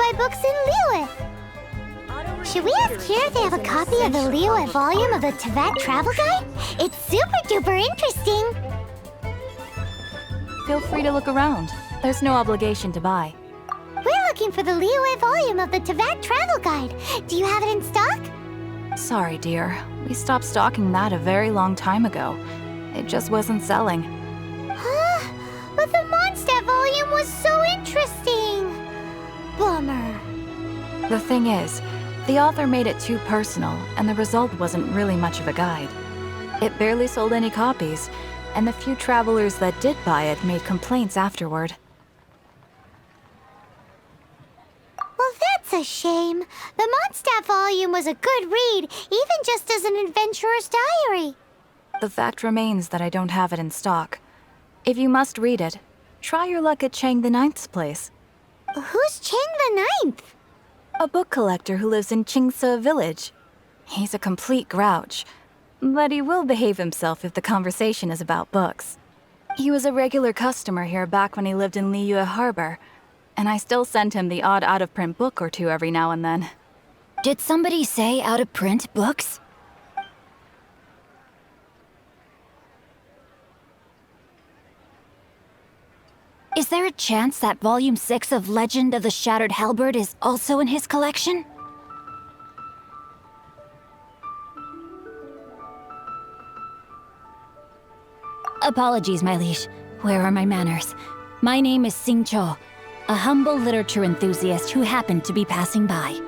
buy books in Liyue. Should we ask here if they have a copy of the Liyue volume of the Teyvat Travel Guide? It's super duper interesting. Feel free to look around. There's no obligation to buy. We're looking for the Liyue volume of the Teyvat Travel Guide. Do you have it in stock? Sorry, dear. We stopped stocking that a very long time ago. It just wasn't selling. Huh? But the Mondstadt volume was so interesting. Bummer. The thing is, the author made it too personal, and the result wasn't really much of a guide. It barely sold any copies, and the few travelers that did buy it made complaints afterward. Well, that's a shame. The Mondstadt volume was a good read, even just as an adventurer's diary. The fact remains that I don't have it in stock. If you must read it, try your luck at Chang the Ninth's place. Who's Chang the Ninth? A book collector who lives in Xinqiu village. He's a complete grouch, but he will behave himself if the conversation is about books. He was a regular customer here back when he lived in Liyue Harbor, and I still send him the odd out-of-print book or two every now and then. Did somebody say out-of-print books? Is there a chance that Volume 6 of Legend of the Shattered Halberd is also in his collection? Apologies, my liege. Where are my manners? My name is Xinqiu, a humble literature enthusiast who happened to be passing by.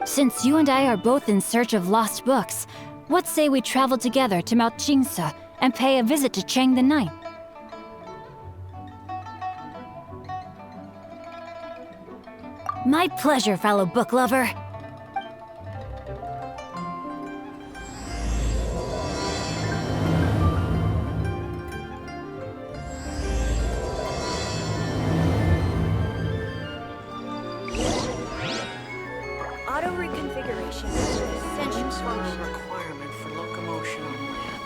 Since you and I are both in search of lost books, what say we travel together to Mount Xinqiu and pay a visit to Chang the Ninth? My pleasure, fellow book lover. Auto reconfiguration is an essential function requirement for locomotion on land.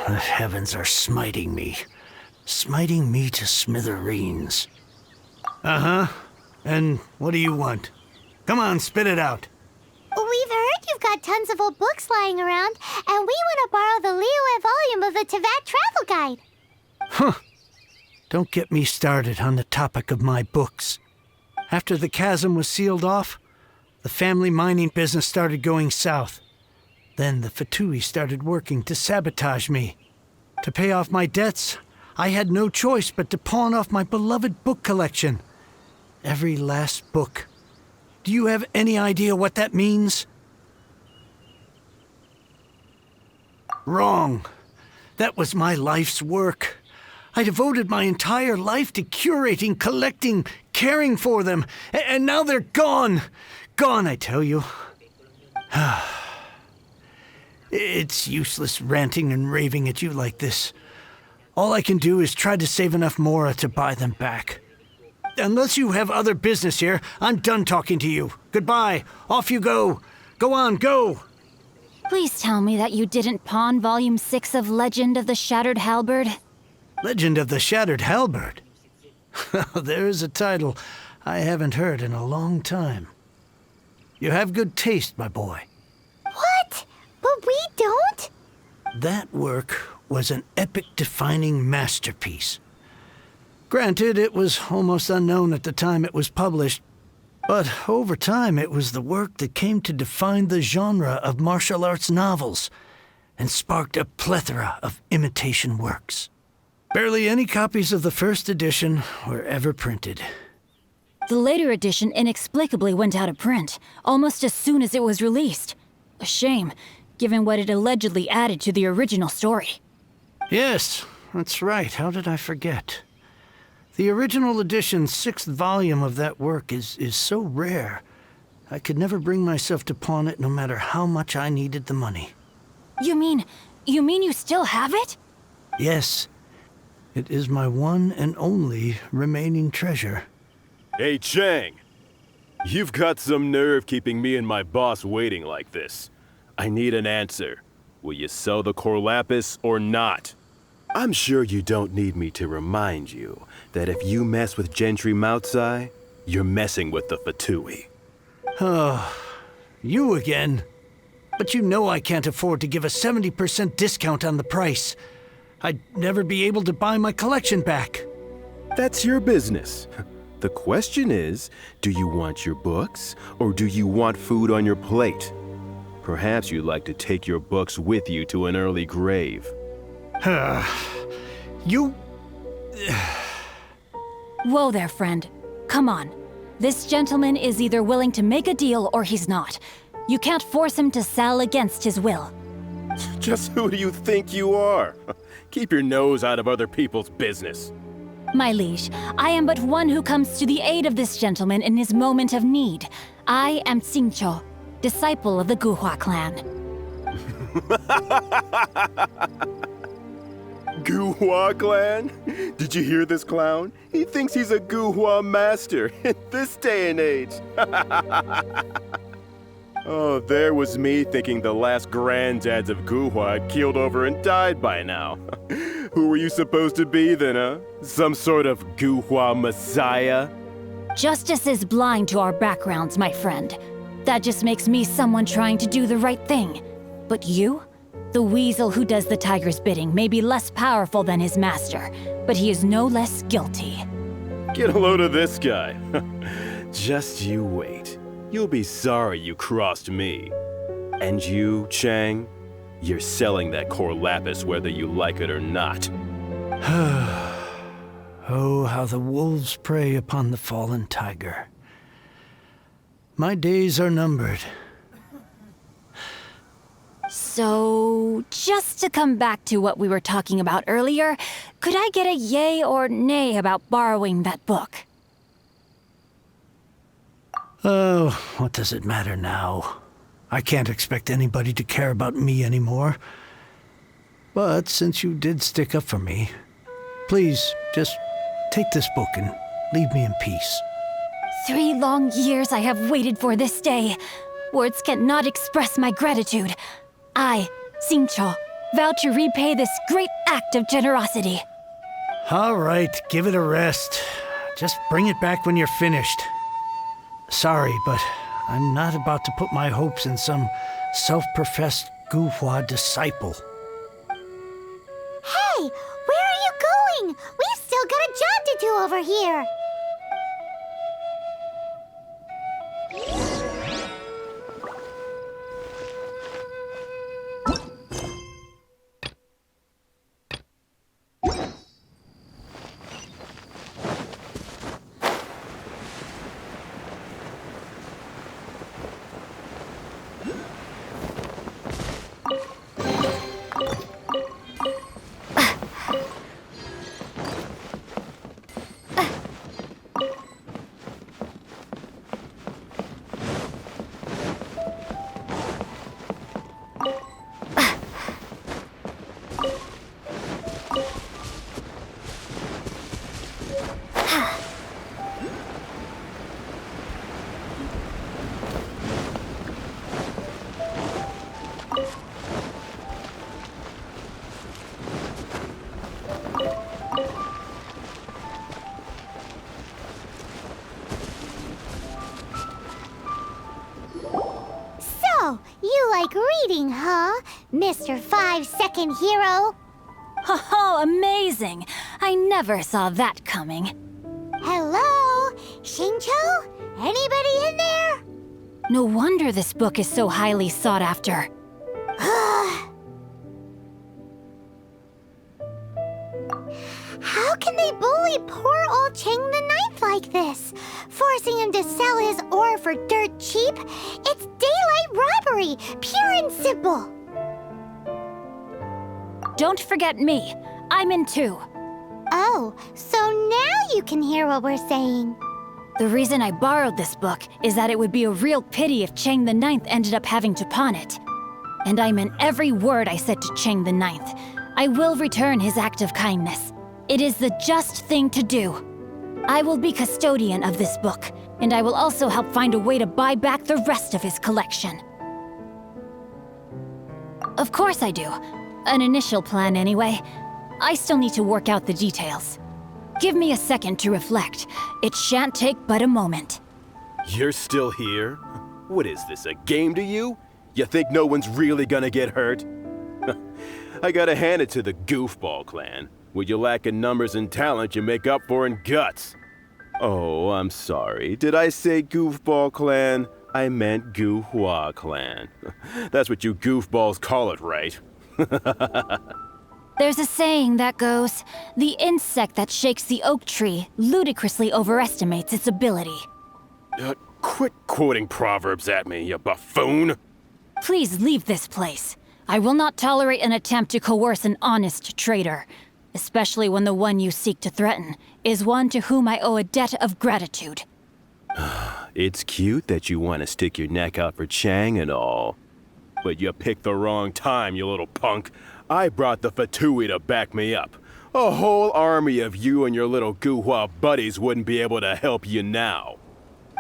The heavens are smiting me to smithereens. Uh-huh. And what do you want? Come on, spit it out. We've heard you've got tons of old books lying around, and we want to borrow the Liyue volume of the Teyvat Travel Guide. Huh. Don't get me started on the topic of my books. After the chasm was sealed off, the family mining business started going south. Then the Fatui started working to sabotage me. To pay off my debts, I had no choice but to pawn off my beloved book collection. Every last book. Do you have any idea what that means? Wrong. That was my life's work. I devoted my entire life to curating, collecting, caring for them, and now they're gone. Gone, I tell you. It's useless ranting and raving at you like this. All I can do is try to save enough Mora to buy them back. Unless you have other business here, I'm done talking to you. Goodbye. Off you go. Go on, go! Please tell me that you didn't pawn Volume 6 of Legend of the Shattered Halberd. Legend of the Shattered Halberd. There's a title I haven't heard in a long time. You have good taste, my boy. What? But we don't? That work was an epic-defining masterpiece. Granted, it was almost unknown at the time it was published, but over time it was the work that came to define the genre of martial arts novels and sparked a plethora of imitation works. Barely any copies of the first edition were ever printed. The later edition inexplicably went out of print, almost as soon as it was released. A shame, given what it allegedly added to the original story. Yes, that's right. How did I forget? The original edition's 6th volume of that work is so rare, I could never bring myself to pawn it no matter how much I needed the money. You mean you still have it? Yes. It is my one and only remaining treasure. Hey, Chang! You've got some nerve keeping me and my boss waiting like this. I need an answer. Will you sell the core lapis or not? I'm sure you don't need me to remind you that if you mess with Gentry Moutsai, you're messing with the Fatui. Oh, you again? But you know I can't afford to give a 70% discount on the price. I'd never be able to buy my collection back. That's your business. The question is, do you want your books, or do you want food on your plate? Perhaps you'd like to take your books with you to an early grave. You... Whoa there, friend. Come on. This gentleman is either willing to make a deal or he's not. You can't force him to sell against his will. Just who do you think you are? Keep your nose out of other people's business. My liege, I am but one who comes to the aid of this gentleman in his moment of need. I am Xinqiu, disciple of the Guhua clan. Guhua clan? Did you hear this clown? He thinks he's a Guhua master in this day and age. Oh, there was me thinking the last granddads of Guhua had keeled over and died by now. Who were you supposed to be then, huh? Some sort of Guhua messiah? Justice is blind to our backgrounds, my friend. That just makes me someone trying to do the right thing. But you? The weasel who does the tiger's bidding may be less powerful than his master, but he is no less guilty. Get a load of this guy. Just you wait. You'll be sorry you crossed me. And you, Chang, you're selling that core lapis whether you like it or not. Oh, how the wolves prey upon the fallen tiger. My days are numbered. So, just to come back to what we were talking about earlier, could I get a yay or nay about borrowing that book? Oh, what does it matter now? I can't expect anybody to care about me anymore. But since you did stick up for me, please, just take this book and leave me in peace. 3 long years I have waited for this day. Words cannot express my gratitude. I, Xinqiu, vow to repay this great act of generosity. All right, give it a rest. Just bring it back when you're finished. Sorry, but I'm not about to put my hopes in some self-professed Guhua disciple. Hey, where are you going? We've still got a job to do over here. waiting, huh, Mr. 5-second hero? Oh, amazing! I never saw that coming. Hello? Xinqiu? Anybody in there? No wonder this book is so highly sought after. How can they bully poor old Chang the Ninth like this? Forcing him to sell his ore for dirt cheap? It's daylight robbery, pure and simple. Don't forget me. I'm in too. Oh, so now you can hear what we're saying. The reason I borrowed this book is that it would be a real pity if Chang the Ninth ended up having to pawn it. And I meant every word I said to Chang the Ninth. I will return his act of kindness. It is the just thing to do. I will be custodian of this book, and I will also help find a way to buy back the rest of his collection. Of course I do. An initial plan anyway. I still need to work out the details. Give me a second to reflect. It shan't take but a moment. You're still here? What is this, a game to you? You think no one's really gonna get hurt? I gotta hand it to the Goofball clan. What you lack in numbers and talent, you make up for in guts. Oh, I'm sorry. Did I say Goofball clan? I meant Guhua clan. That's what you goofballs call it, right? There's a saying that goes, the insect that shakes the oak tree ludicrously overestimates its ability. Quit quoting proverbs at me, you buffoon! Please leave this place. I will not tolerate an attempt to coerce an honest trader, especially when the one you seek to threaten is one to whom I owe a debt of gratitude. It's cute that you want to stick your neck out for Chang and all. But you picked the wrong time, you little punk. I brought the Fatui to back me up. A whole army of you and your little Guhua buddies wouldn't be able to help you now.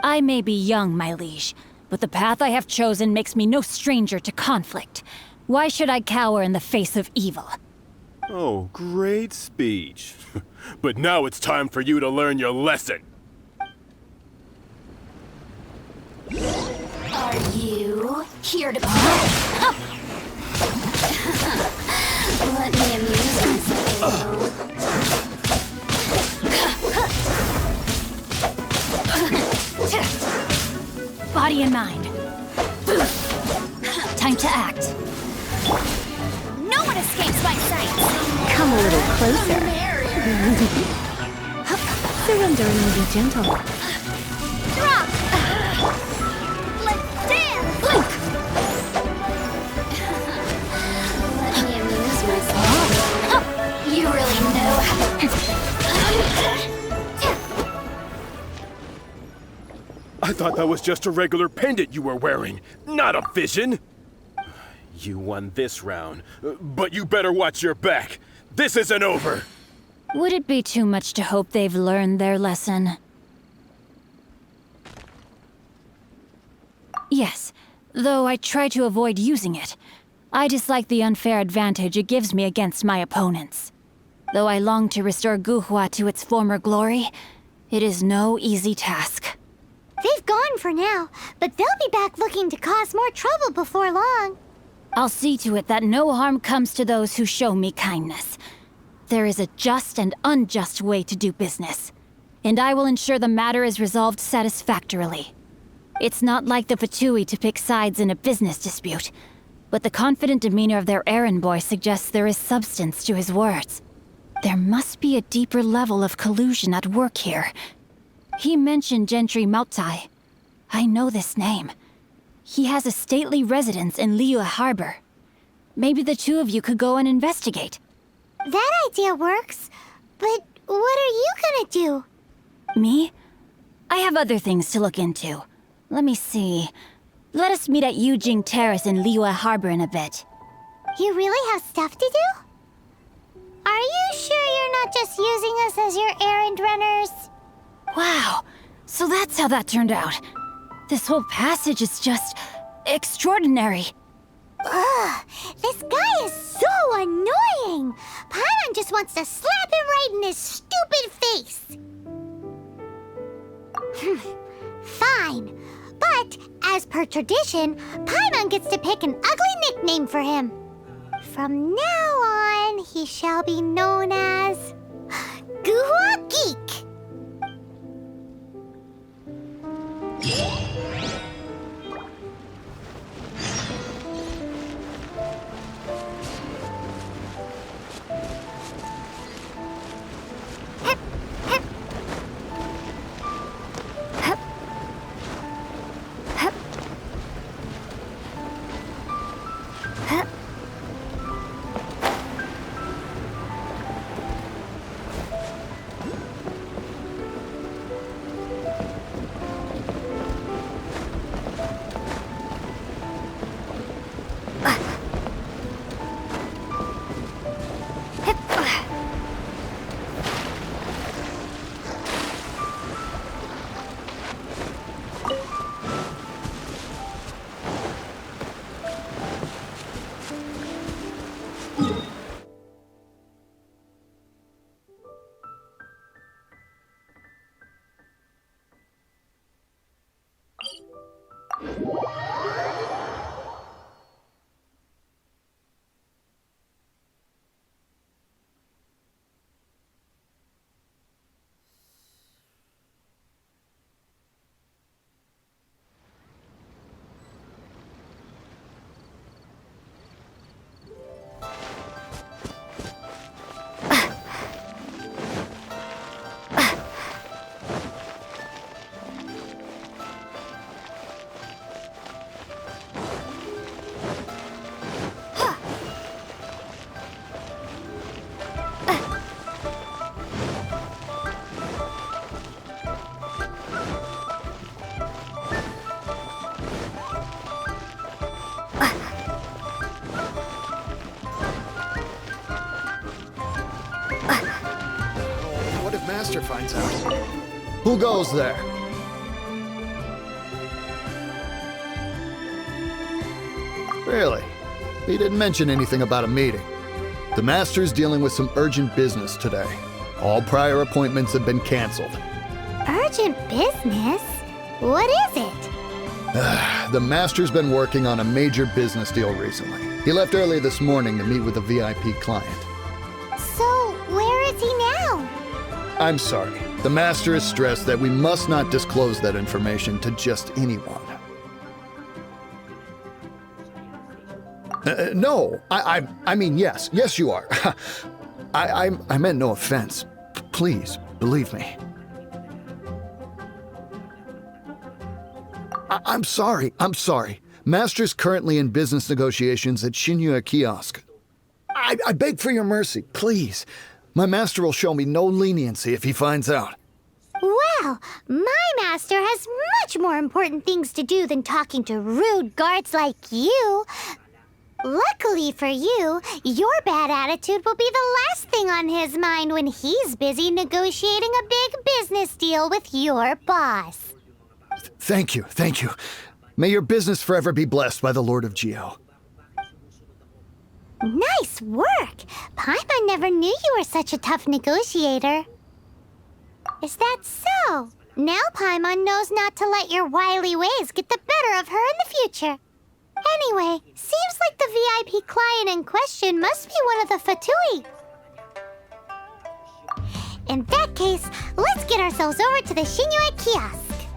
I may be young, my liege, but the path I have chosen makes me no stranger to conflict. Why should I cower in the face of evil? Oh, great speech. But now it's time for you to learn your lesson. Are you here to play? Let me amuse myself. Body and mind. Time to act. No one escapes my sight. Come a little closer. Surrender and be gentle. Drop. Let's dance. Blink! Let me amuse myself. You really know how. I thought that was just a regular pendant you were wearing, not a vision. You won this round, but you better watch your back. This isn't over. Would it be too much to hope they've learned their lesson? Yes, though I try to avoid using it. I dislike the unfair advantage it gives me against my opponents. Though I long to restore Guhua to its former glory, it is no easy task. They've gone for now, but they'll be back looking to cause more trouble before long. I'll see to it that no harm comes to those who show me kindness. There is a just and unjust way to do business, and I will ensure the matter is resolved satisfactorily. It's not like the Fatui to pick sides in a business dispute, but the confident demeanor of their errand boy suggests there is substance to his words. There must be a deeper level of collusion at work here. He mentioned Genshinimpact. I know this name. He has a stately residence in Liyue Harbor. Maybe the two of you could go and investigate. That idea works, but what are you gonna do? Me? I have other things to look into. Let me see. Let us meet at Yujing Terrace in Liyue Harbor in a bit. You really have stuff to do? Are you sure you're not just using us as your errand runners? Wow, so that's how that turned out. This whole passage is just extraordinary. Ugh, this guy is so annoying! Paimon just wants to slap him right in his stupid face! Fine, but as per tradition, Paimon gets to pick an ugly nickname for him. From now on, he shall be known as Guhua Geek. What if Master finds out? Who goes there? Really? He didn't mention anything about a meeting. The Master's dealing with some urgent business today. All prior appointments have been canceled. Urgent business? What is it? The Master's been working on a major business deal recently. He left early this morning to meet with a VIP client. So, where is he now? I'm sorry. The Master is stressed that we must not disclose that information to just anyone. No, I mean, yes. Yes, you are. I meant no offense. Please, believe me. I'm sorry. Master's currently in business negotiations at Xinqiu Kiosk. I beg for your mercy, please. My master will show me no leniency if he finds out. Well, my master has much more important things to do than talking to rude guards like you. Luckily for you, your bad attitude will be the last thing on his mind when he's busy negotiating a big business deal with your boss. Thank you. May your business forever be blessed by the Lord of Geo. Nice work! Paimon never knew you were such a tough negotiator. Is that so? Now Paimon knows not to let your wily ways get the better of her in the future. Anyway, seems like the VIP client in question must be one of the Fatui. In that case, let's get ourselves over to the Xinqiu Kiosk.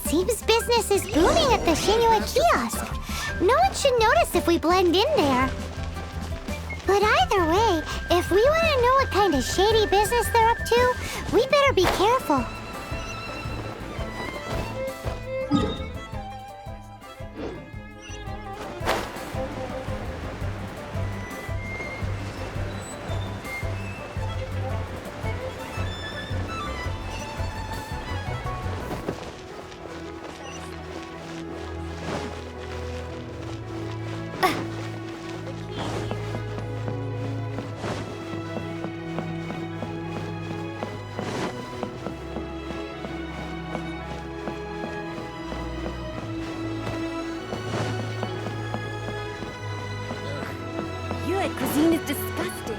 Seems business is booming at the Xinqiu Kiosk. No one should notice if we blend in there. But either way, if we want to know what kind of shady business they're up to, we better be careful. Cuisine is disgusting.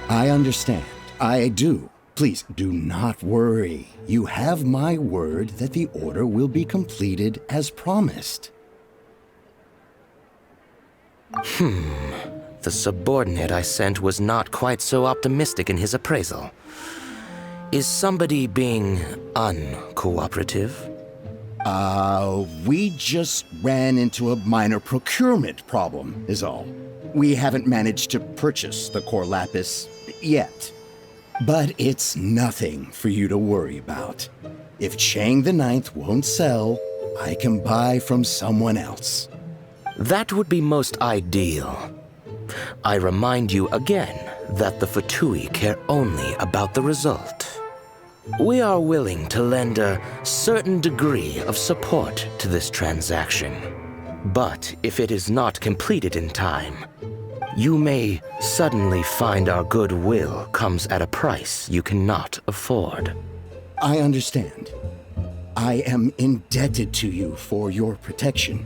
I understand. I do. Please do not worry. You have my word that the order will be completed as promised. The subordinate I sent was not quite so optimistic in his appraisal. Is somebody being uncooperative? We just ran into a minor procurement problem, is all. We haven't managed to purchase the core lapis yet. But it's nothing for you to worry about. If Chang the Ninth won't sell, I can buy from someone else. That would be most ideal. I remind you again that the Fatui care only about the result. We are willing to lend a certain degree of support to this transaction. But if it is not completed in time, you may suddenly find our goodwill comes at a price you cannot afford. I understand. I am indebted to you for your protection.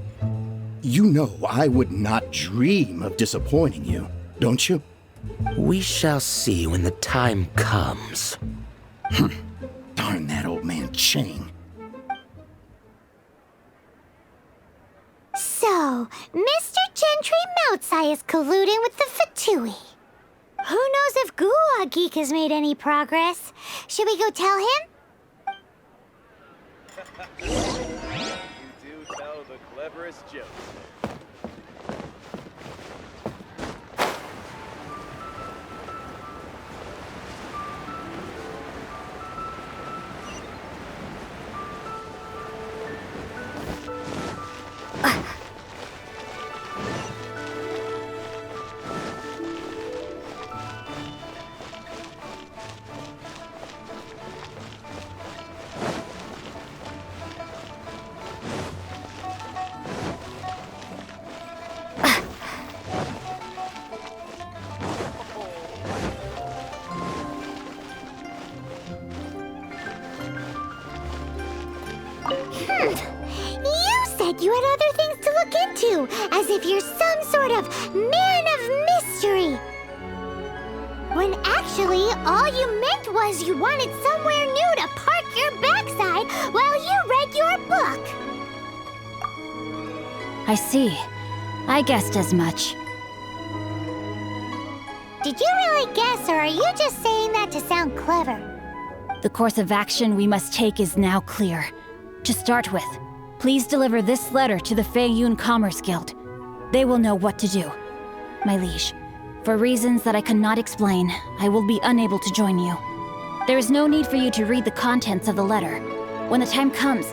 You know I would not dream of disappointing you, don't you? We shall see when the time comes. Darn that old man Chang. So, Mr. Gentry Moutsai is colluding with the Fatui. Who knows if Guwa Geek has made any progress? Should we go tell him? You do tell the cleverest jokes. You had other things to look into, as if you're some sort of man of mystery. When actually, all you meant was you wanted somewhere new to park your backside while you read your book. I see. I guessed as much. Did you really guess, or are you just saying that to sound clever? The course of action we must take is now clear. To start with, please deliver this letter to the Feiyun Commerce Guild. They will know what to do. My liege, for reasons that I cannot explain, I will be unable to join you. There is no need for you to read the contents of the letter. When the time comes...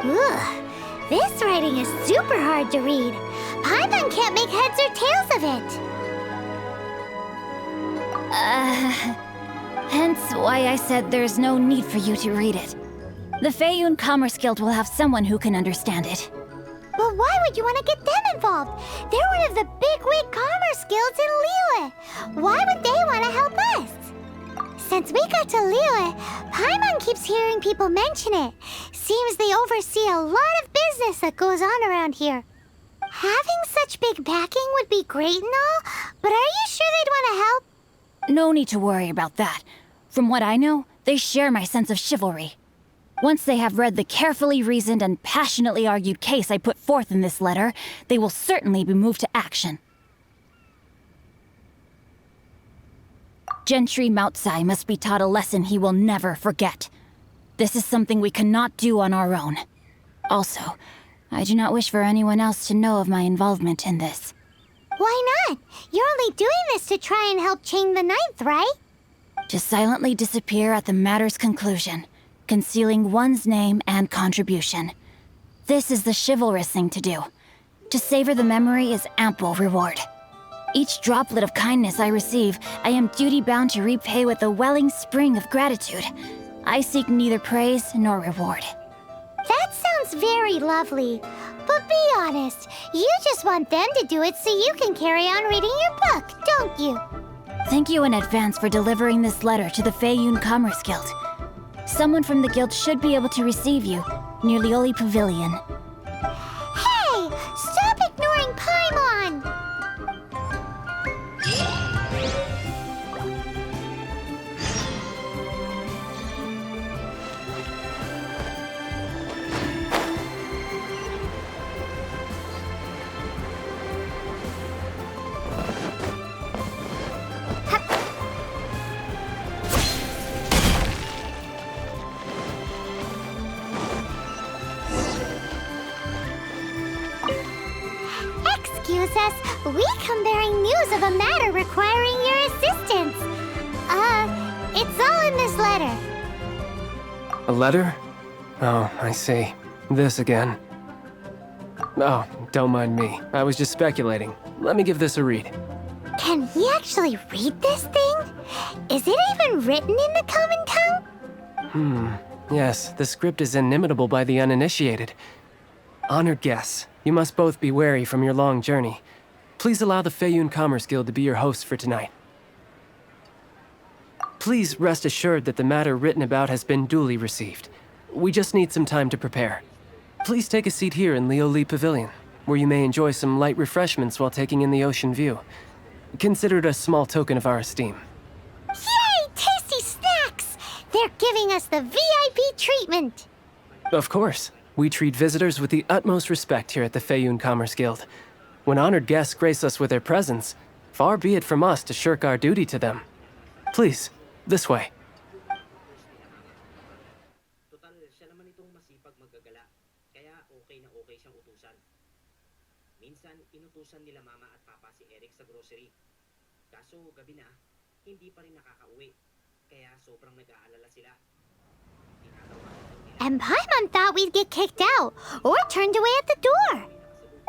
Ugh, this writing is super hard to read. Paimon can't make heads or tails of it. Hence why I said there's no need for you to read it. The Feiyun Commerce Guild will have someone who can understand it. But why would you want to get them involved? They're one of the bigwig commerce guilds in Liyue. Why would they want to help us? Since we got to Liyue, Paimon keeps hearing people mention it. Seems they oversee a lot of business that goes on around here. Having such big backing would be great and all, but are you sure they'd want to help? No need to worry about that. From what I know, they share my sense of chivalry. Once they have read the carefully reasoned and passionately argued case I put forth in this letter, they will certainly be moved to action. Gentry Moutsai must be taught a lesson he will never forget. This is something we cannot do on our own. Also, I do not wish for anyone else to know of my involvement in this. Why not? You're only doing this to try and help Chang the Ninth, right? To silently disappear at the matter's conclusion, concealing one's name and contribution. This is the chivalrous thing to do. To savor the memory is ample reward. Each droplet of kindness I receive, I am duty-bound to repay with a welling spring of gratitude. I seek neither praise nor reward. That sounds very lovely. But be honest, you just want them to do it so you can carry on reading your book, don't you? Thank you in advance for delivering this letter to the Feiyun Commerce Guild. Someone from the guild should be able to receive you near Lioli Pavilion. Hey! Stop ignoring Paimon! We come bearing news of a matter requiring your assistance. It's all in this letter. A letter? Oh, I see. This again. Oh, don't mind me. I was just speculating. Let me give this a read. Can he actually read this thing? Is it even written in the common tongue? Yes, the script is inimitable by the uninitiated. Honored guests, you must both be wary from your long journey. Please allow the Feiyun Commerce Guild to be your host for tonight. Please rest assured that the matter written about has been duly received. We just need some time to prepare. Please take a seat here in Leo Lee Pavilion, where you may enjoy some light refreshments while taking in the ocean view. Consider it a small token of our esteem. Yay! Tasty snacks! They're giving us the VIP treatment. Of course. We treat visitors with the utmost respect here at the Feiyun Commerce Guild. When honored guests grace us with their presence, far be it from us to shirk our duty to them. Please, this way. Total, siya naman itong masipag maggagala, kaya okay na okay siyang utusan. Minsan, inutusan nila mama at papa si Eric sa grocery. Kaso, gabi na, hindi pa rin nakakauwi. Kaya sobrang nag-aalala sila. And Paimon thought we'd get kicked out or turned away at the door.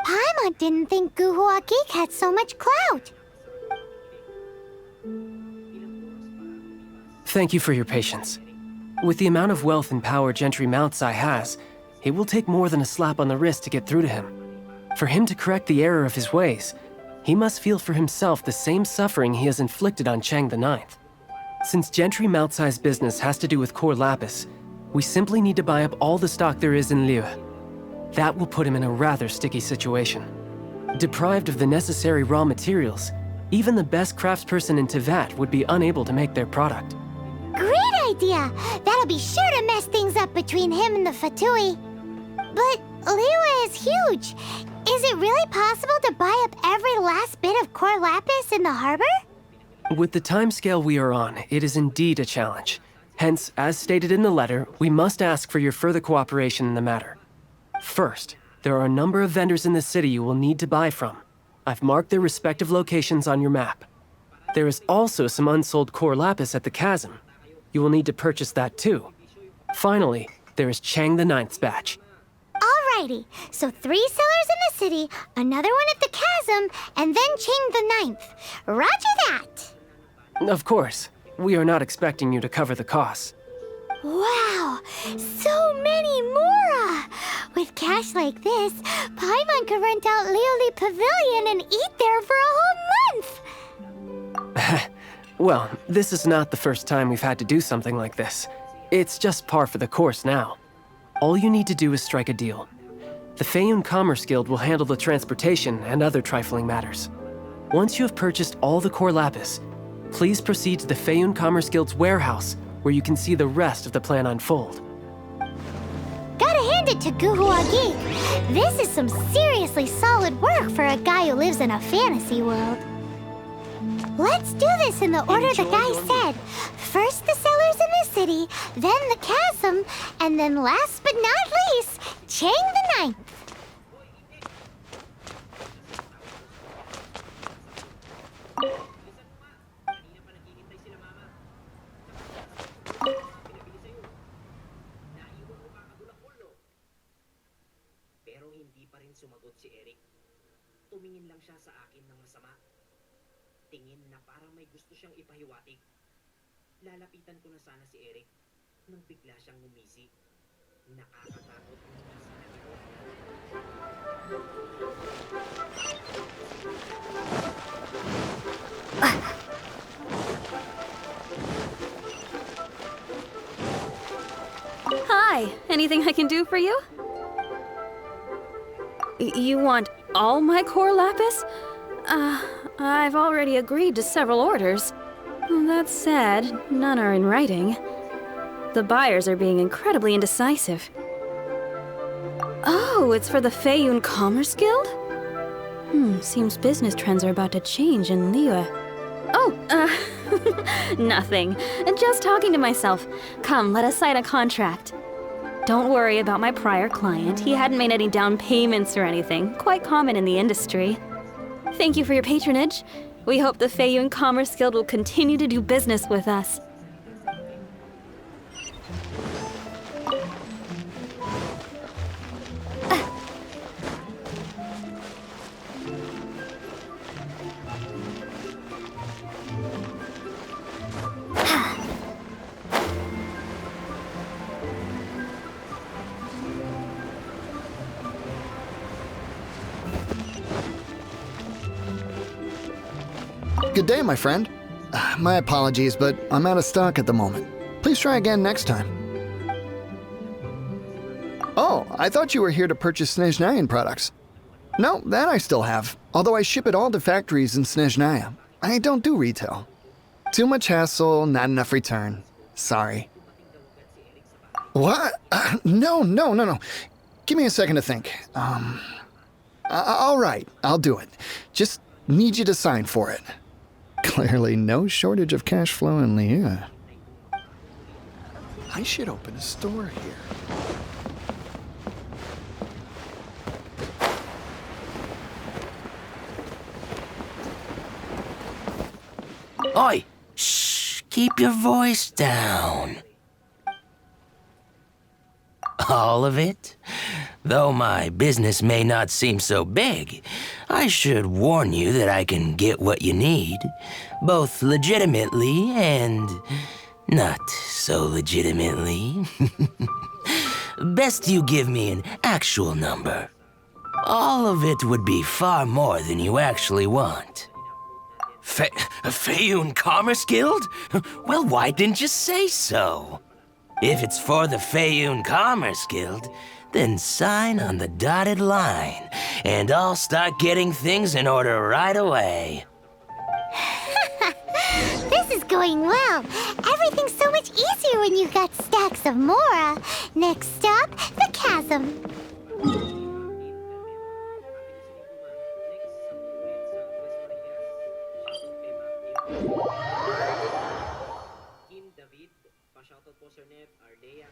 Paimon didn't think Guhua Geek had so much clout. Thank you for your patience. With the amount of wealth and power Gentry Mount Sai has, it will take more than a slap on the wrist to get through to him. For him to correct the error of his ways, he must feel for himself the same suffering he has inflicted on Chang the Ninth. Since Gentry Mount Sai's business has to do with core lapis, we simply need to buy up all the stock there is in Liyue. That will put him in a rather sticky situation. Deprived of the necessary raw materials, even the best craftsperson in Teyvat would be unable to make their product. Great idea! That'll be sure to mess things up between him and the Fatui. But Liyue is huge. Is it really possible to buy up every last bit of core lapis in the harbor? With the timescale we are on, it is indeed a challenge. Hence, as stated in the letter, we must ask for your further cooperation in the matter. First, there are a number of vendors in the city you will need to buy from. I've marked their respective locations on your map. There is also some unsold core lapis at the chasm. You will need to purchase that too. Finally, there is Chang the Ninth's batch. Alrighty, so 3 sellers in the city, another one at the chasm, and then Chang the Ninth. Roger that! Of course, we are not expecting you to cover the costs. Wow, so many more! With cash like this, Paimon could rent out Lioli Pavilion and eat there for a whole month! Well, this is not the first time we've had to do something like this. It's just par for the course now. All you need to do is strike a deal. The Feiyun Commerce Guild will handle the transportation and other trifling matters. Once you have purchased all the core lapis, please proceed to the Feiyun Commerce Guild's warehouse, where you can see the rest of the plan unfold. Gotta hand it to Guhua Geek. This is some seriously solid work for a guy who lives in a fantasy world. Let's do this in the order the guy said. First the sellers in the city, then the chasm, and then last but not least, Chang the Ninth. Pero hindi pa rin sumagot si Eric. Tumingin lang siya sa akin ng masama. Tingin na parang may gusto siyang ipahiwatig. Lalapitan ko na sana si Eric nang bigla siyang ngumisi. Nakakatakot ang ngumisi na ito. Hi, anything I can do for you? You want all my core lapis? I've already agreed to several orders. That said, none are in writing. The buyers are being incredibly indecisive. Oh, it's for the Feiyun Commerce Guild? Seems business trends are about to change in Liyue. Oh, nothing. Just talking to myself. Come, let us sign a contract. Don't worry about my prior client. He hadn't made any down payments or anything. Quite common in the industry. Thank you for your patronage. We hope the Feiyun Commerce Guild will continue to do business with us. Good day, my friend. My apologies, but I'm out of stock at the moment. Please try again next time. Oh, I thought you were here to purchase Snezhnayan products. No, that I still have, although I ship it all to factories in Snezhnaya. I don't do retail. Too much hassle, not enough return. Sorry. What? No. Give me a second to think. All right, I'll do it. Just need you to sign for it. Clearly no shortage of cash flow in Liyue. I should open a store here. Oi! Shh! Keep your voice down. All of it? Though my business may not seem so big, I should warn you that I can get what you need, both legitimately and not so legitimately. Best you give me an actual number. All of it would be far more than you actually want. Feiyun Commerce Guild? Well, why didn't you say so? If it's for the Feiyun Commerce Guild, then sign on the dotted line, and I'll start getting things in order right away. This is going well. Everything's so much easier when you've got stacks of Mora. Next stop, the chasm. Kim David, pa-shoutout po Sir Nev, Ardea,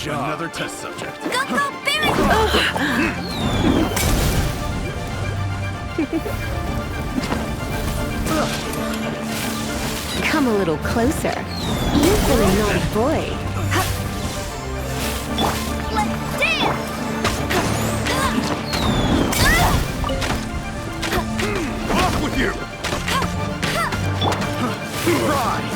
Another test subject. Come a little closer. You've been a naughty boy. Let's dance! Off with you! Try!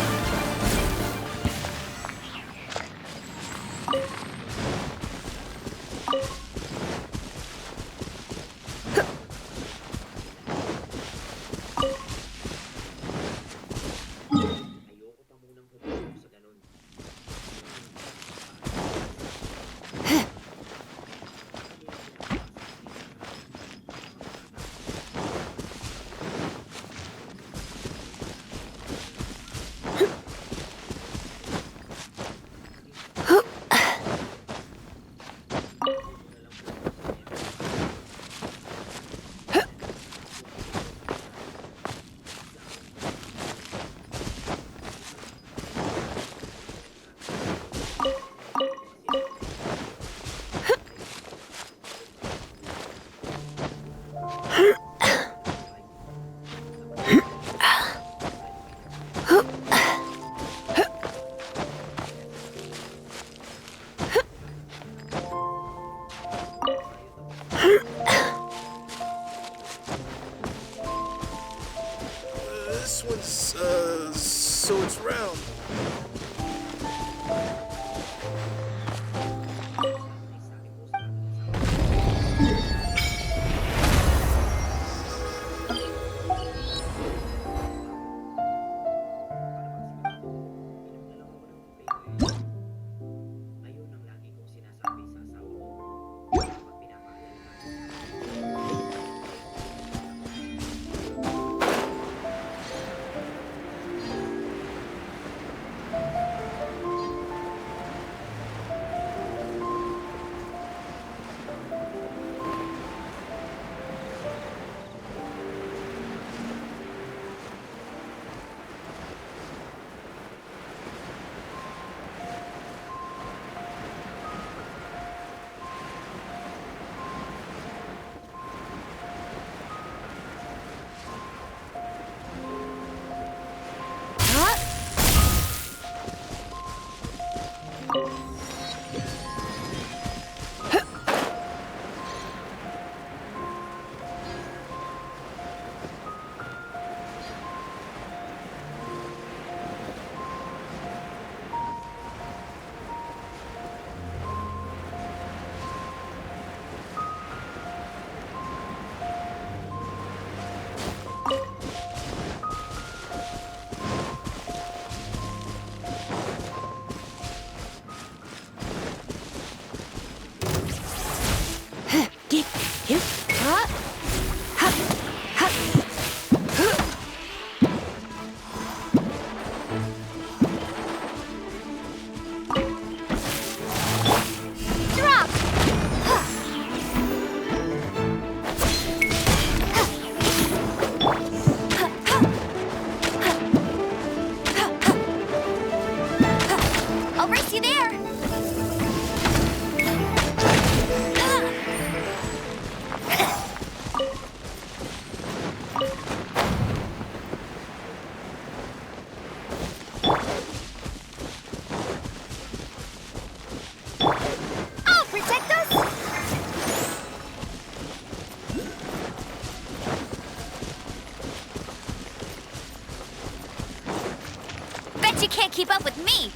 You can't keep up with me.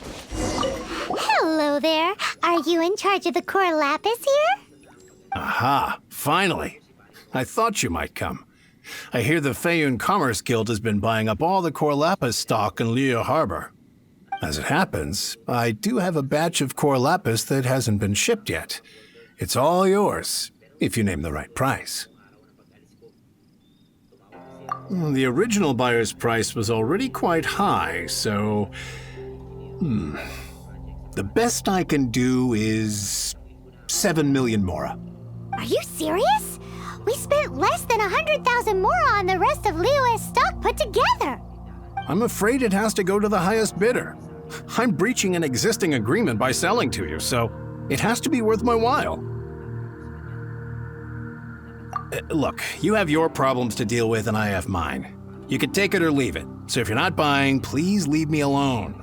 Hello there. Are you in charge of the core lapis here? Aha, finally. I thought you might come. I hear the Feiyun Commerce Guild has been buying up all the core lapis stock in Liyue Harbor. As it happens, I do have a batch of core lapis that hasn't been shipped yet. It's all yours, if you name the right price. The original buyer's price was already quite high, so... The best I can do is 7 million mora. Are you serious? We spent less than 100,000 mora on the rest of Liyue's stock put together. I'm afraid it has to go to the highest bidder. I'm breaching an existing agreement by selling to you, so it has to be worth my while. Look, you have your problems to deal with and I have mine. You can take it or leave it. So if you're not buying, please leave me alone.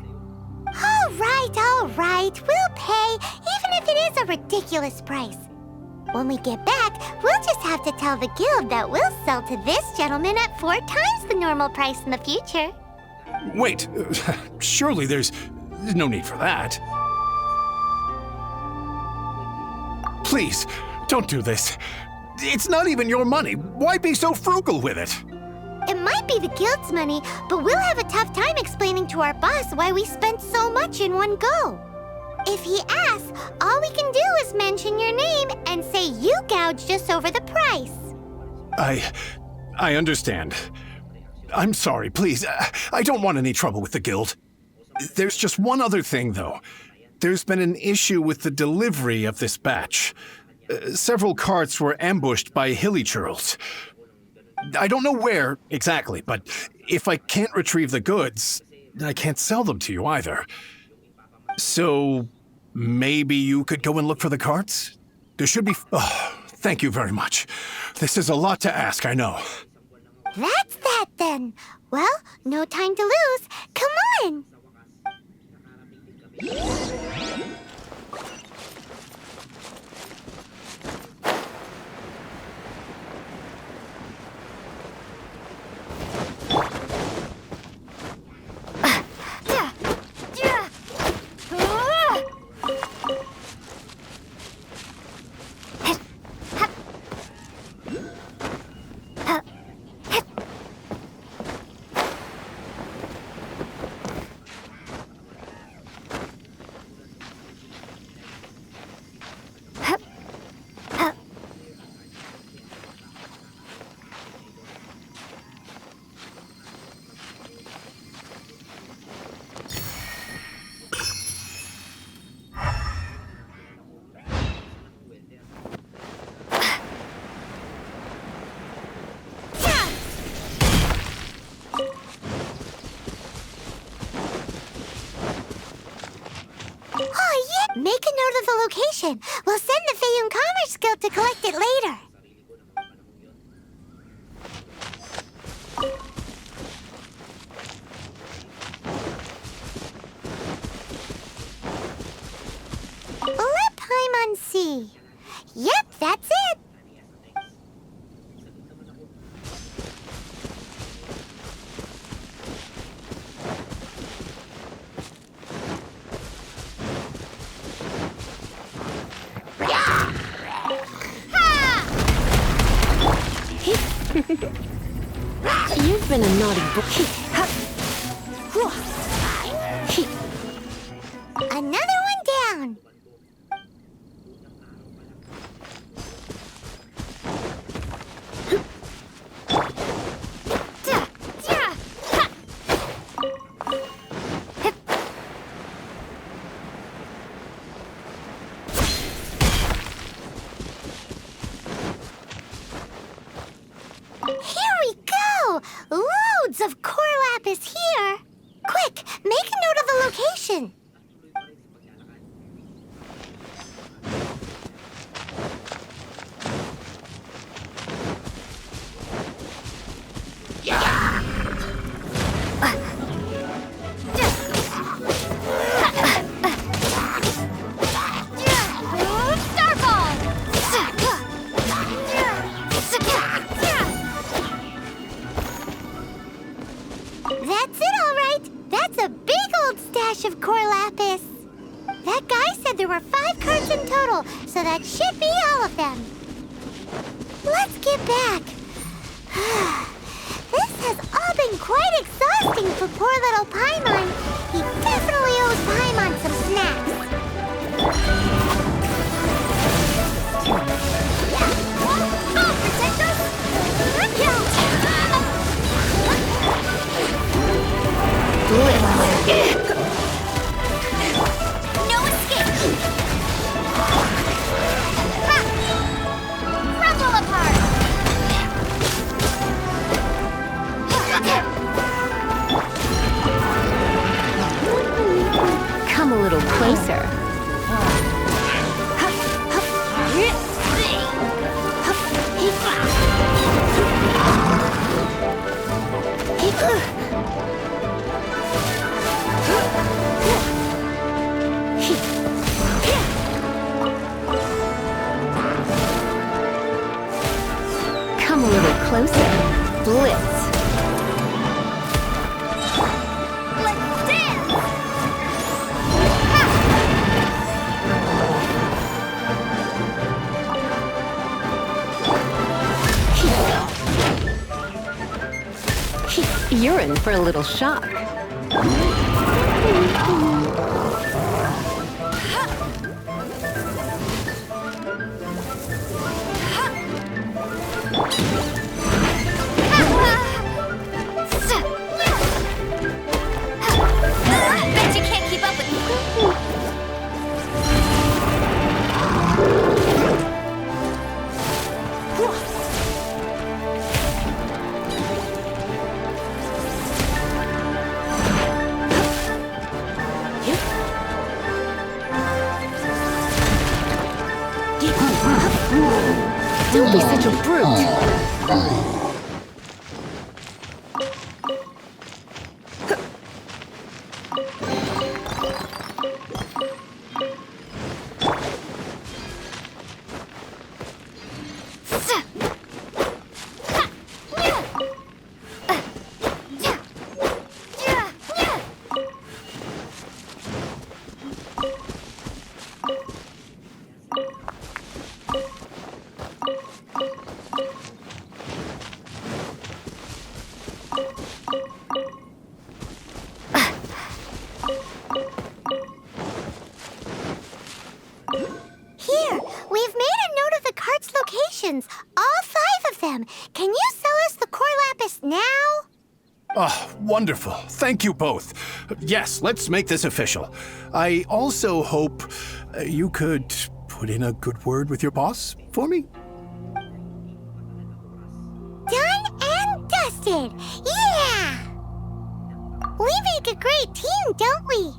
All right. We'll pay, even if it is a ridiculous price. When we get back, we'll just have to tell the guild that we'll sell to this gentleman at 4 times the normal price in the future. Wait, surely there's no need for that. Please, don't do this. It's not even your money. Why be so frugal with it? It might be the guild's money, but we'll have a tough time explaining to our boss why we spent so much in one go. If he asks, all we can do is mention your name and say you gouged us over the price. I understand. I'm sorry, please. I don't want any trouble with the guild. There's just one other thing, though. There's been an issue with the delivery of this batch. Several carts were ambushed by hilly churls. I don't know where exactly, but if I can't retrieve the goods, I can't sell them to you either. So maybe you could go and look for the carts? There should be... Oh, thank you very much. This is a lot to ask, I know. That's that then. Well, no time to lose. Come on! Make a note of the location. We'll send the Fayun Commerce Guild to collect it later. Let Paimon see. Yep, that's it. You've been a naughty boy. Another one down. Here we go! Loads of core lapis here! Quick, make a note of the location! That's it, all right. That's a big old stash of core lapis. That guy said there were 5 carts in total, so that should be all of them. Let's get back. This has all been quite exhausting for poor little Paimon. He definitely owes Paimon some snacks. Oh, protect us! No escape! Crumble apart! Come a little closer. Come a little closer. Blitz. Let's dance! You're in for a little shock. Bet you can't keep up with me. Don't be such a brute. Here, we've made a note of the cart's locations. All 5 of them. Can you sell us the core lapis now? Oh, wonderful. Thank you both. Yes, let's make this official. I also hope you could put in a good word with your boss for me. Done and dusted. Yeah! We make a great team, don't we?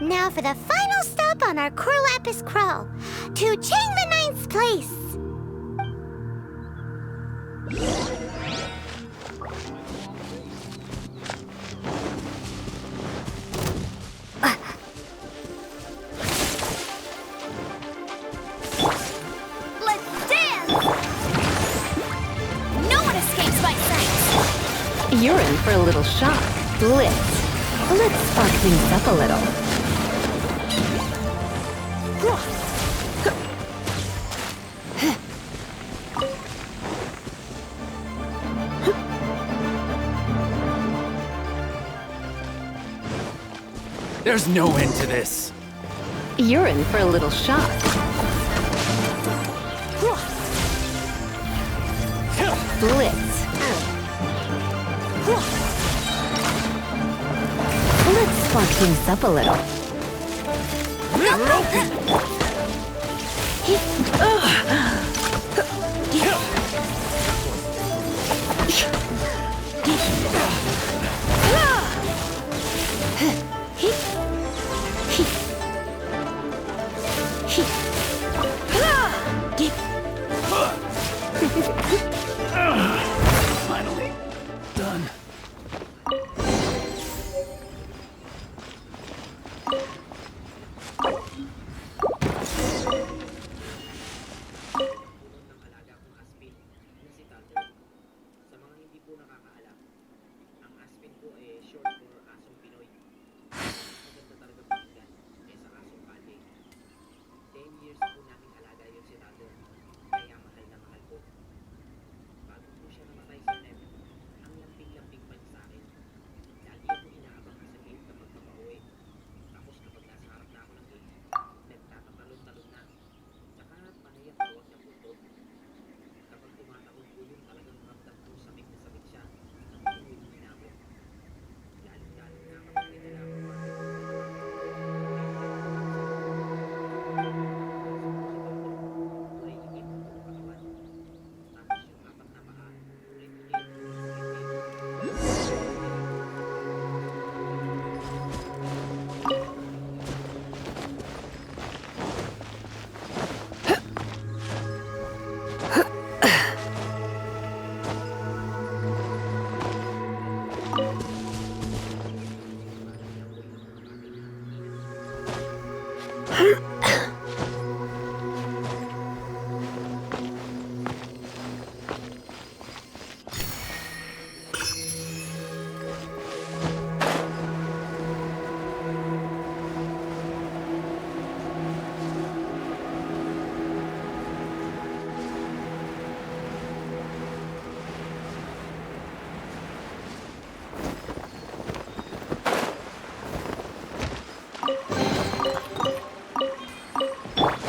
Now for the final stop on our Corlapis crawl, to Chang the Ninth's place. Let's dance! No one escapes my sight! You're in for a little shock. Blitz. Let's spark things up a little. There's no end to this. You're in for a little shock. Blitz. Let's spark things up a little. Finally done. Sa mga hindi po nakakaalam, ang Aspin po ay short for Asong Pinoy. Maganda talaga pakinggan kaysa Asong Pande. 10 years po namin alaga yun si Tato, kaya mahal na mahal po. Bago po siya namatay si Neb, ang lamping-lamping pa niya sa akin. Lagi ako inaabang sa gate kapag papauwi. Tapos kapag nasa harap na ako ng gate, nagtatatalon-talon na. Tsaka panay ang tawag niya po. Kapag tumatakon po yun, talagang ramdam po sabik na sabik siya. Uwi na ako. Lalo-lalo na kapag may dala ako. Ay, hindi po po katawan. Tapos yung apat na paa,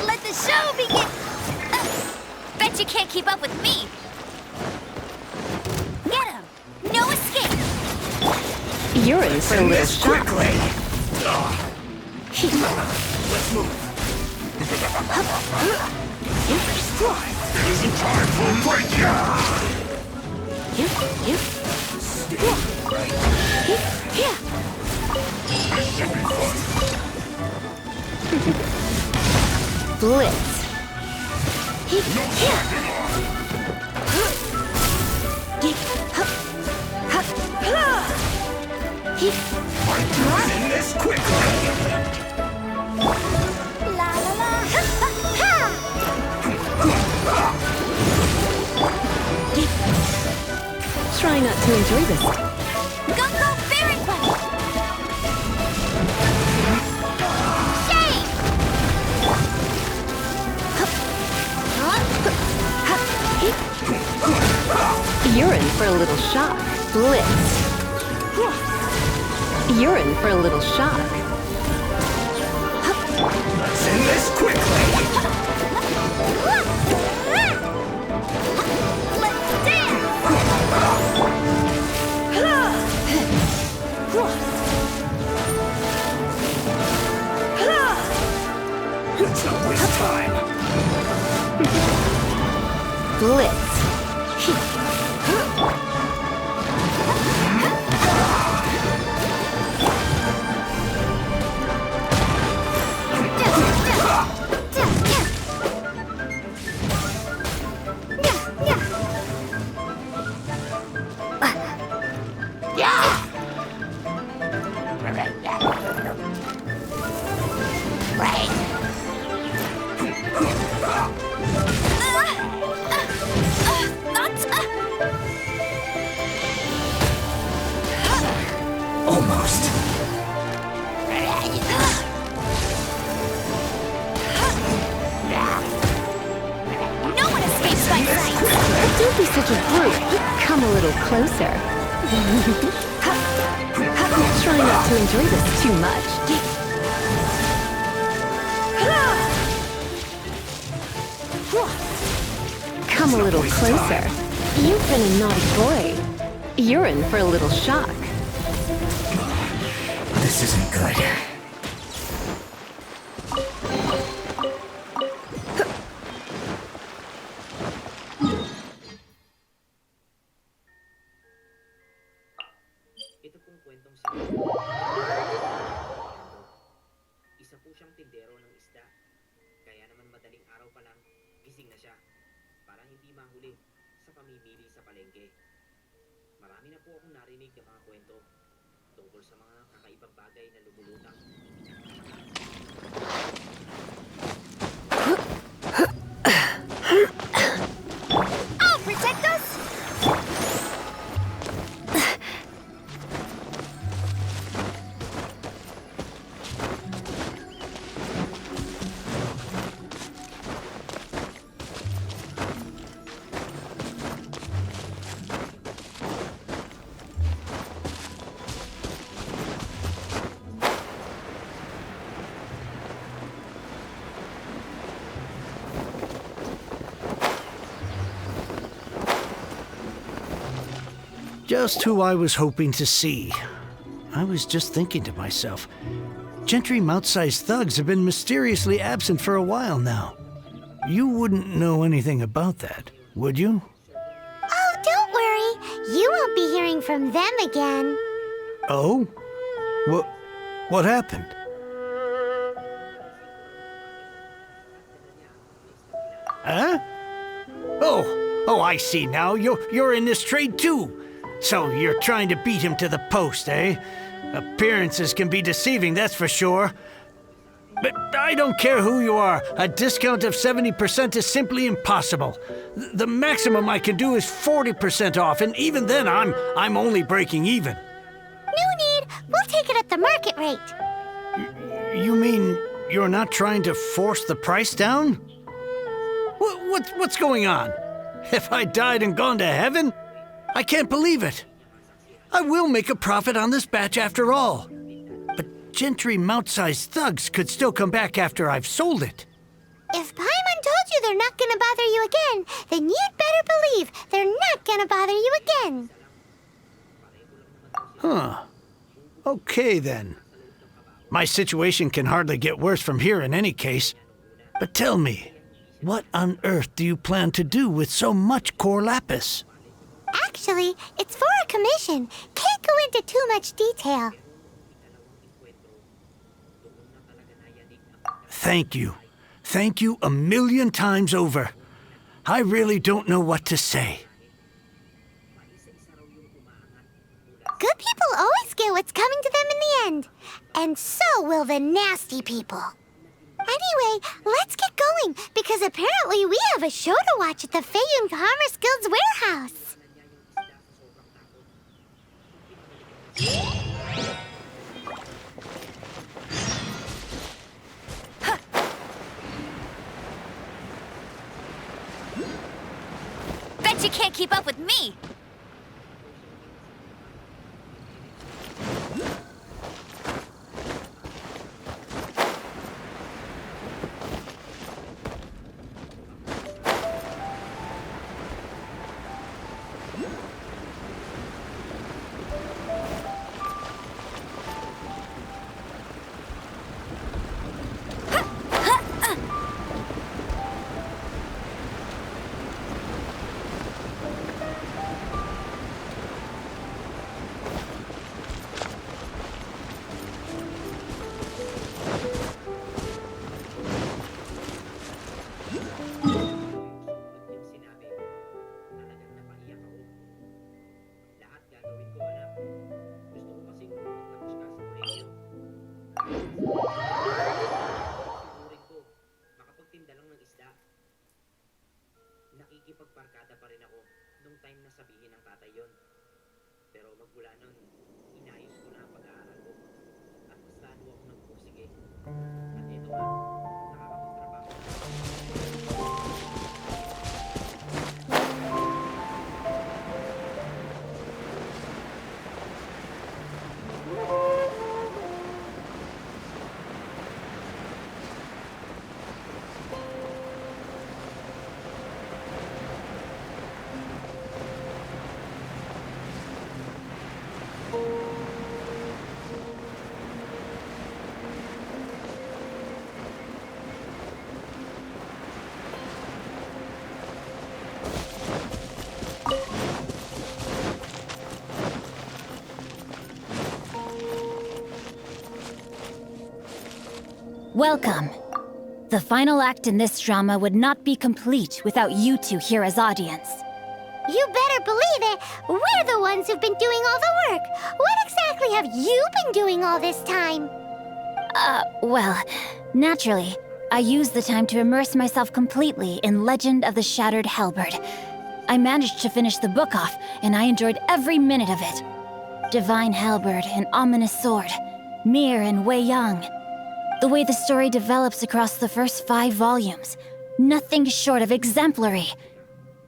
Let the show begin! Bet you can't keep up with me! Get him! No escape! You're in for a little shock. Let's move. It isn't time for a break This should be fun. Blitz. I'm doing this quickly. La la la! Try not to enjoy this. Go go Fairy Quest! Shame! You're in for a little shock. Blitz. You're in for a little shock. Let's end this quickly. Let's dance! Let's not waste time. Blitz. closer. Try not to enjoy this too much. Come a little closer. You've been a naughty boy. You're in for a little shock. This isn't good. Ito pong kwentong isa po siyang tindero ng isda. Kaya naman madaling araw pa lang, gising na siya. Para hindi mahuli sa pamimili sa palengke. Marami na po akong narinig ng mga kwento tungkol sa mga kakaibang bagay na lumulutang. Oh, protect us! Just who I was hoping to see. I was just thinking to myself, gentry mouth-sized thugs have been mysteriously absent for a while now. You wouldn't know anything about that, would you? Oh, don't worry. You won't be hearing from them again. Oh? What happened? Huh? Oh, I see now. You're in this trade too. So you're trying to beat him to the post, eh? Appearances can be deceiving, that's for sure. But I don't care who you are. A discount of 70% is simply impossible. The maximum I can do is 40% off, and even then I'm only breaking even. No need. We'll take it at the market rate. You mean you're not trying to force the price down? What's going on? Have I died and gone to heaven? I can't believe it. I will make a profit on this batch after all. But gentry mouth-sized thugs could still come back after I've sold it. If Paimon told you they're not gonna bother you again, then you'd better believe they're not gonna bother you again. Huh. Okay then. My situation can hardly get worse from here in any case. But tell me, what on earth do you plan to do with so much core lapis? Actually, it's for a commission. Can't go into too much detail. Thank you. Thank you a million times over. I really don't know what to say. Good people always get what's coming to them in the end. And so will the nasty people. Anyway, let's get going, because apparently we have a show to watch at the Feiyun Commerce Guild's warehouse. Bet you can't keep up with me! Nakikipagbarkada pa rin ako nung time na sabihin ng tatay yon. Pero magmula nun, inayos ko na ang pag-aaral ko. At mas lalo ako nagpursige. At ito nga, nakakapagtrabaho. Welcome. The final act in this drama would not be complete without you two here as audience. You better believe it. We're the ones who've been doing all the work. What exactly have you been doing all this time? Well, naturally, I used the time to immerse myself completely in Legend of the Shattered Halberd. I managed to finish the book off, and I enjoyed every minute of it. Divine Halberd, an ominous sword. Mir and Wei Yang. The way the story develops across the first 5 volumes, nothing short of exemplary.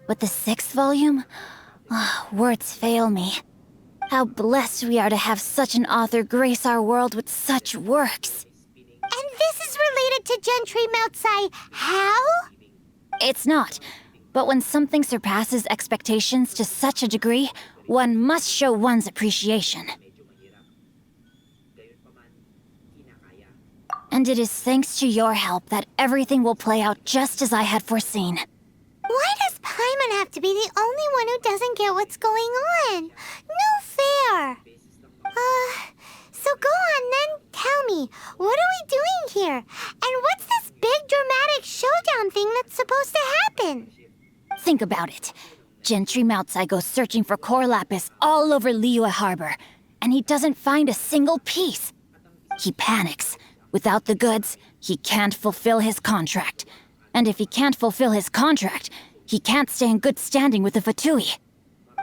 But the 6th volume? Words fail me. How blessed we are to have such an author grace our world with such works. And this is related to Genshinimpact. How? It's not. But when something surpasses expectations to such a degree, one must show one's appreciation. And it is thanks to your help that everything will play out just as I had foreseen. Why does Paimon have to be the only one who doesn't get what's going on? No fair. So go on then, tell me, what are we doing here? And what's this big dramatic showdown thing that's supposed to happen? Think about it. Genshinimpact goes searching for core lapis all over Liyue Harbor, and he doesn't find a single piece. He panics. Without the goods, he can't fulfill his contract. And if he can't fulfill his contract, he can't stay in good standing with the Fatui.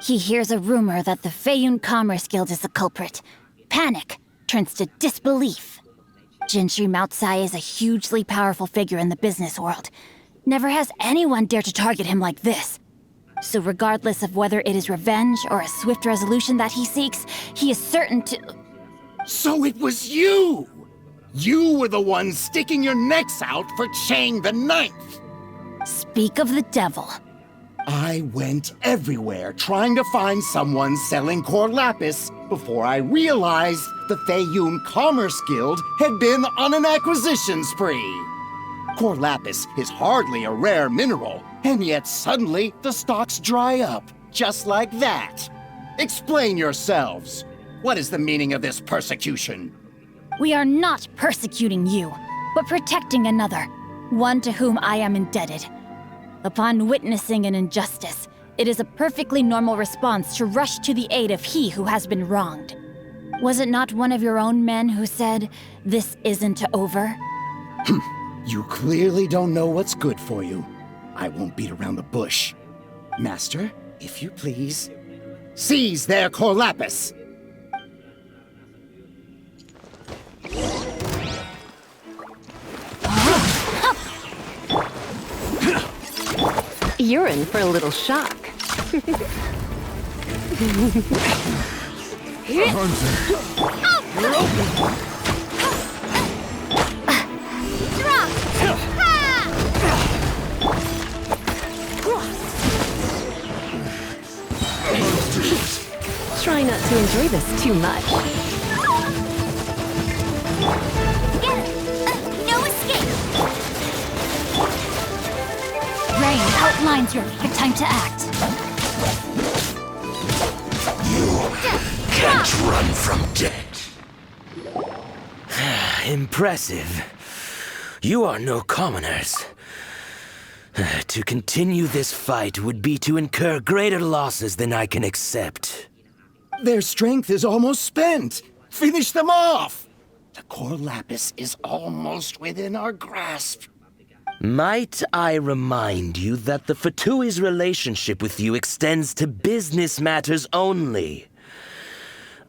He hears a rumor that the Feiyun Commerce Guild is the culprit. Panic turns to disbelief. Genshinimpact is a hugely powerful figure in the business world. Never has anyone dared to target him like this. So regardless of whether it is revenge or a swift resolution that he seeks, he is certain to... So it was you! You were the one sticking your necks out for Chang the Ninth! Speak of the devil. I went everywhere trying to find someone selling core lapis before I realized the Feiyun Commerce Guild had been on an acquisition spree. Core lapis is hardly a rare mineral, and yet suddenly the stocks dry up, just like that. Explain yourselves. What is the meaning of this persecution? We are not persecuting you, but protecting another, one to whom I am indebted. Upon witnessing an injustice, it is a perfectly normal response to rush to the aid of he who has been wronged. Was it not one of your own men who said, "This isn't over"? You clearly don't know what's good for you. I won't beat around the bush. Master, if you please, seize their core lapis! You're in for a little shock. Try not to enjoy this too much. No escape! Rain outlines your perfect time to act. Can't run from death. Impressive. You are no commoners. To continue this fight would be to incur greater losses than I can accept. Their strength is almost spent. Finish them off! The core lapis is almost within our grasp. Might I remind you that the Fatui's relationship with you extends to business matters only?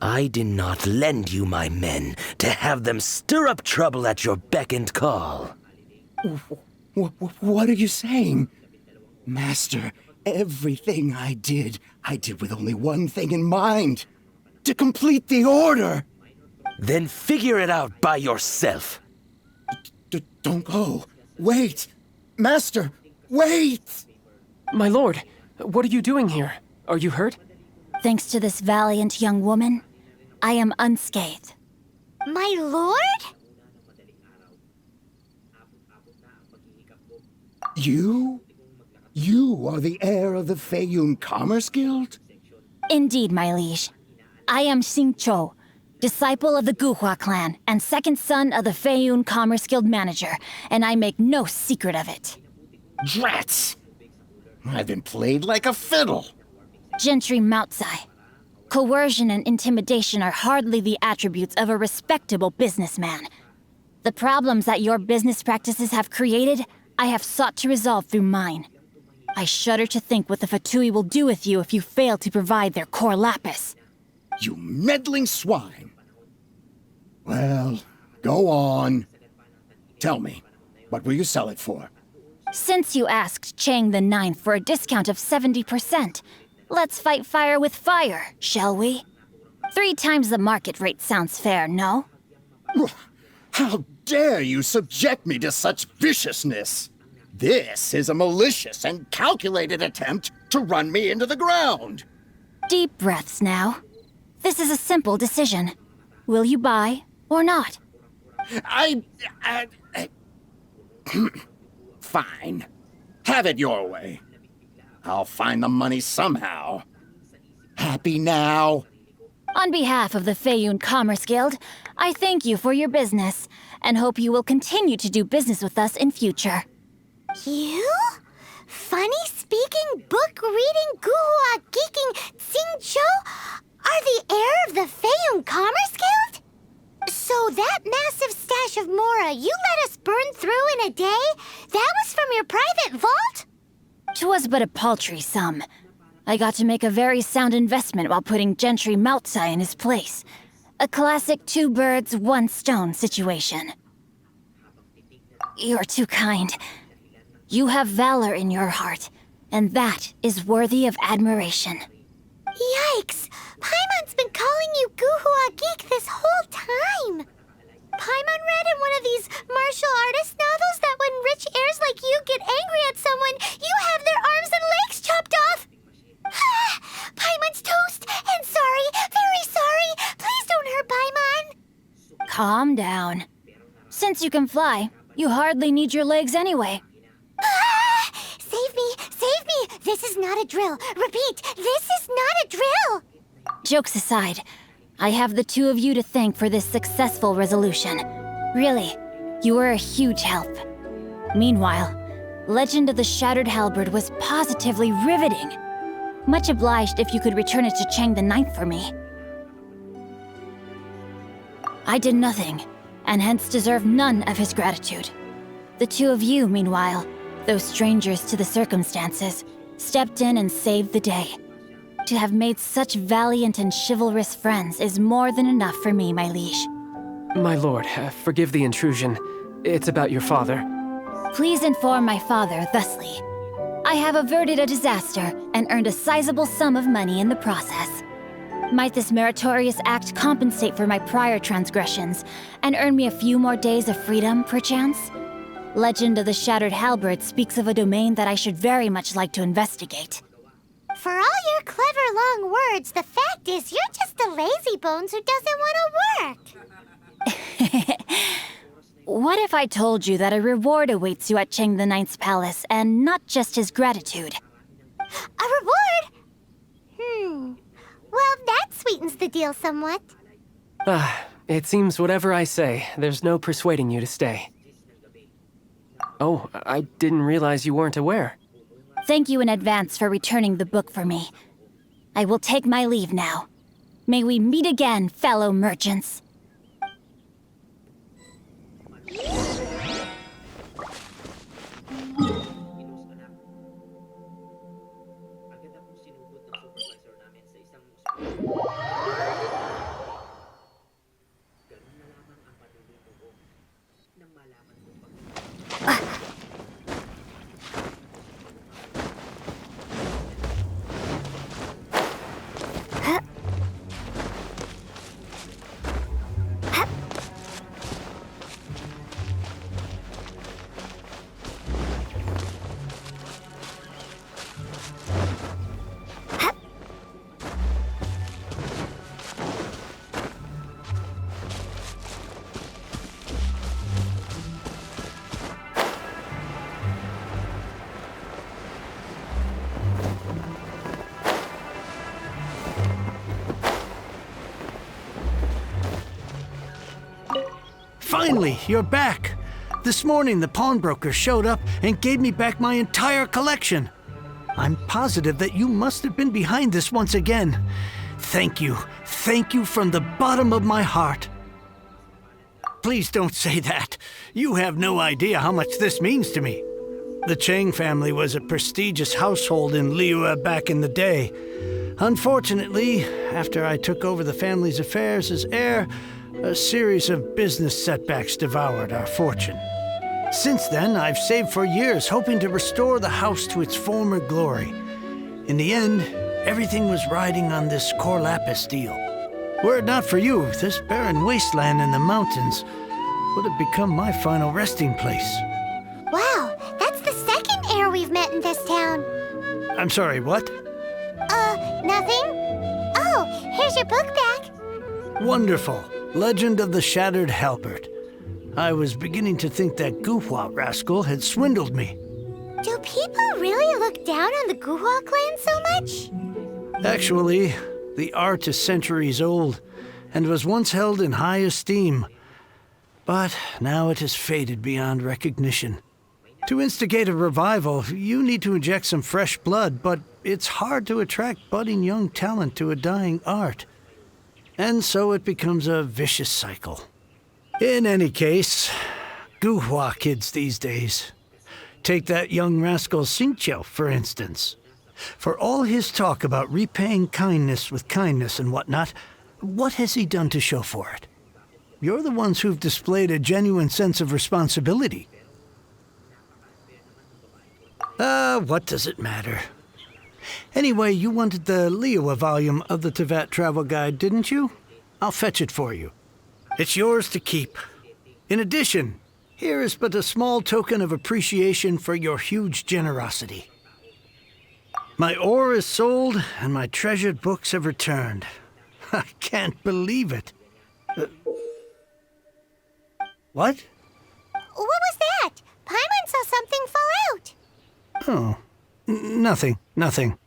I did not lend you my men to have them stir up trouble at your beck and call. What are you saying? Master, everything I did with only one thing in mind. To complete the order. Then figure it out by yourself. Don't go. Wait! Master, wait! My lord, what are you doing here? Are you hurt? Thanks to this valiant young woman, I am unscathed. My lord? You? You are the heir of the Feiyun Commerce Guild? Indeed, my liege. I am Xinqiu, disciple of the Guhua clan and second son of the Feiyun Commerce Guild manager, and I make no secret of it. Drats! I've been played like a fiddle. Gentry Moutsai. Coercion and intimidation are hardly the attributes of a respectable businessman. The problems that your business practices have created, I have sought to resolve through mine. I shudder to think what the Fatui will do with you if you fail to provide their core lapis. You meddling swine. Well, go on. Tell me, what will you sell it for? Since you asked Chang the Ninth for a discount of 70%, let's fight fire with fire, shall we? 3 times the market rate sounds fair, no? How dare you subject me to such viciousness? This is a malicious and calculated attempt to run me into the ground. Deep breaths now. This is a simple decision. Will you buy or not? Fine. Have it your way. I'll find the money somehow. Happy now? On behalf of the Feiyun Commerce Guild, I thank you for your business, and hope you will continue to do business with us in future. You? Funny-speaking, book-reading, guhua geeking Xinqiu are the heir of the Feiyun Commerce Guild? So that massive stash of Mora you let us burn through in a day, that was from your private vault? 'Twas but a paltry sum. I got to make a very sound investment while putting Gentry Moutsai in his place. A classic 2 birds, 1 stone situation. You're too kind. You have valor in your heart, and that is worthy of admiration. Yikes! Paimon's been calling you Guhua Geek this whole time! Paimon read in one of these martial artist novels that when rich heirs like you get angry at someone, you have their arms and legs chopped off! Paimon's toast, and sorry, very sorry! Please don't hurt Paimon! Calm down. Since you can fly, you hardly need your legs anyway. Save me! Save me! This is not a drill! Repeat, this is not a drill! Jokes aside, I have the 2 of you to thank for this successful resolution. Really, you were a huge help. Meanwhile, Legend of the Shattered Halberd was positively riveting. Much obliged if you could return it to Chang the Ninth for me. I did nothing, and hence deserve none of his gratitude. The 2 of you, meanwhile, though strangers to the circumstances, stepped in and saved the day. To have made such valiant and chivalrous friends is more than enough for me, my liege. My lord, forgive the intrusion. It's about your father. Please inform my father thusly. I have averted a disaster and earned a sizable sum of money in the process. Might this meritorious act compensate for my prior transgressions and earn me a few more days of freedom, perchance? Legend of the Shattered Halberd speaks of a domain that I should very much like to investigate. For all your clever long words, the fact is you're just a lazybones who doesn't want to work. What if I told you that a reward awaits you at Chang the Ninth's palace, and not just his gratitude? A reward? Well, that sweetens the deal somewhat. It seems whatever I say, there's no persuading you to stay. Oh, I didn't realize you weren't aware. Thank you in advance for returning the book for me. I will take my leave now. May we meet again, fellow merchants. Finally, you're back. This morning, the pawnbroker showed up and gave me back my entire collection. I'm positive that you must have been behind this once again. Thank you. Thank you from the bottom of my heart. Please don't say that. You have no idea how much this means to me. The Chang family was a prestigious household in Liyue back in the day. Unfortunately, after I took over the family's affairs as heir, a series of business setbacks devoured our fortune. Since then, I've saved for years, hoping to restore the house to its former glory. In the end, everything was riding on this core lapis deal. Were it not for you, this barren wasteland in the mountains would have become my final resting place. Wow, that's the second heir we've met in this town. I'm sorry, what? Nothing? Oh, here's your book back. Wonderful. Legend of the Shattered Halberd. I was beginning to think that Guhua rascal had swindled me. Do people really look down on the Guhua clan so much? Actually, the art is centuries old and was once held in high esteem. But now it has faded beyond recognition. To instigate a revival, you need to inject some fresh blood, but it's hard to attract budding young talent to a dying art. And so it becomes a vicious cycle. In any case, Guhua kids these days. Take that young rascal Xinqiu, for instance. For all his talk about repaying kindness with kindness and whatnot, what has he done to show for it? You're the ones who've displayed a genuine sense of responsibility. What does it matter? Anyway, you wanted the Liyue volume of the Teyvat Travel Guide, didn't you? I'll fetch it for you. It's yours to keep. In addition, here is but a small token of appreciation for your huge generosity. My ore is sold, and my treasured books have returned. I can't believe it. What? What was that? Paimon saw something fall out. Oh, nothing.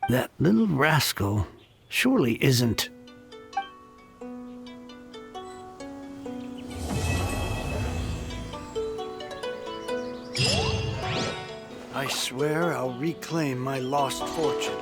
That little rascal surely isn't... I swear I'll reclaim my lost fortune.